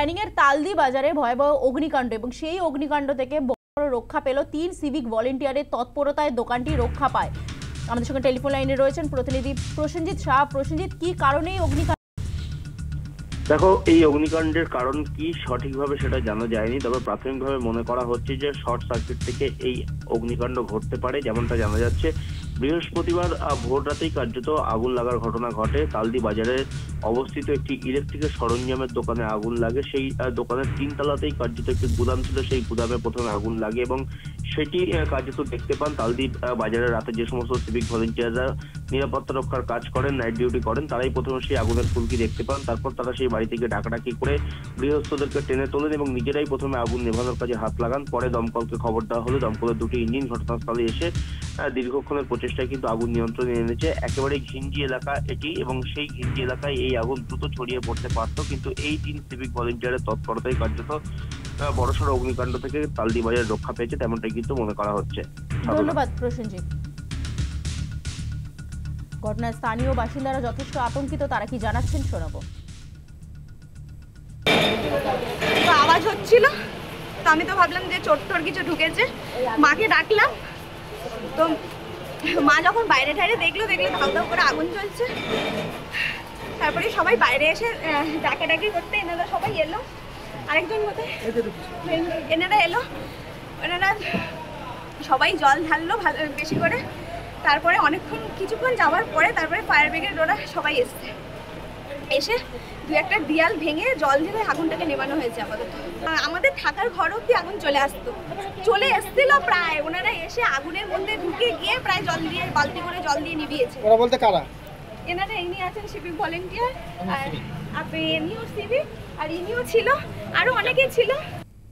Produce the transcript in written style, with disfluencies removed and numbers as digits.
ক্যানিং এর তালদি বাজারে ভয়াবহ অগ্নিকাণ্ড এবং সেই অগ্নিকাণ্ড থেকে বড় রক্ষা পেল 3 সিভিক ভলেন্টিয়ারের তৎপরতায় দোকানটি রক্ষা পায়। আমাদের সঙ্গে টেলিফোন লাইনে রয়েছেন প্রতিনিধি প্রসেনজিৎ শাহ। প্রসেনজিৎ, কি কারণে অগ্নিকাণ্ড? দেখো, এই অগ্নিকাণ্ডের কারণ কি সঠিকভাবে সেটা জানা যায়নি, তবে প্রাথমিকভাবে মনে করা হচ্ছে যে শর্ট সার্কিট থেকে এই অগ্নিকাণ্ড ঘটতে পারে। যেমনটা জানা যাচ্ছে, বৃহস্পতিবার ভোর রাতেই কার্যত আগুন লাগার ঘটনা ঘটে। তালদি বাজারে অবস্থিত একটি ইলেকট্রিকের সরঞ্জামের দোকানে আগুন লাগে। সেই দোকানের 3 তলাতেই কার্যত একটি গুদাম ছিল, সেই গুদামে প্রথমে আগুন লাগে এবং সেটি কার্যত দেখতে পান তালদি বাজারের রাতে যে সমস্ত সিভিক ভলেন্টিয়াররা নিরাপত্তা রক্ষার কাজ করেন, নাইট ডিউটি করেন, তারাই প্রথমে সেই আগুনের ফুলকি দেখতে পান। তারপর তারা সেই বাড়ি থেকে ডাকাডাকি করে গৃহস্থদেরকে টেনে তোলেন এবং নিজেরাই প্রথমে আগুন নেভানোর কাজে হাত লাগান। পরে দমকলকে খবর দেওয়া হলো। দমকলের 2টি ইঞ্জিন ঘটনাস্থলে এসে দীর্ঘক্ষণের প্রচেষ্টায় কিন্তু আগুন নিয়ন্ত্রণে এনেছে। একেবারে ঘিঞ্জি এলাকা এটি এবং সেই ঘিঞ্জি এলাকায় এই আগুন দ্রুত ছড়িয়ে পড়তে পারত, কিন্তু এই 3 সিভিক ভলেন্টিয়ারের তৎপরতায় কার্যত বড়সড় অগ্নিকাণ্ড থেকে তালদি বাজার রক্ষা পেয়েছে, তেমনটাই কিন্তু মনে করা হচ্ছে। ধন্যবাদ প্রসেনজিৎ। ঘটনায় স্থানীয় বাসিন্দারা যথেষ্ট আতঙ্কিত, তারা কি জানাচ্ছেন শোনাবো। আওয়াজ হচ্ছিল তো আমি তো ভাবলাম যে চোর কিছু ঢুকেছে, মাকে ডাকলাম। তো মা যখন বাইরে ঠাইরে দেখলো ধাউ ধাউ করে আগুন জ্বলছে। তারপরে সবাই বাইরে এসে ডাকাডাকি করতে এনারা সবাই এলো। আরেকজন কোথায় এনারা এলো, এনারা সবাই জল ঢাললো বেশি করে। তারপরে কিছুক্ষণ যাওয়ার পরে তারপরে ফায়ার ব্রিগেড ওরা সবাই এসে 2-1টা দেয়াল ভেঙে জল ঢেলে আগুনটাকে নেভানো হয়েছে। আপাতত আমাদের থাকার ঘর অব্দি আগুন চলে এসছিল প্রায়। ওনারা এসে আগুনের মধ্যে ঢুকে গিয়ে প্রায় জল দিয়ে বালতি করে জল দিয়ে নিভিয়েছে। ওরা বলতে কারা? এনারা ইনি আছেন সিভিক ভলেন্টিয়ার, আর আপনি ইনিও সিভিক, আর ইনিও ছিল, আরো অনেকেই ছিল।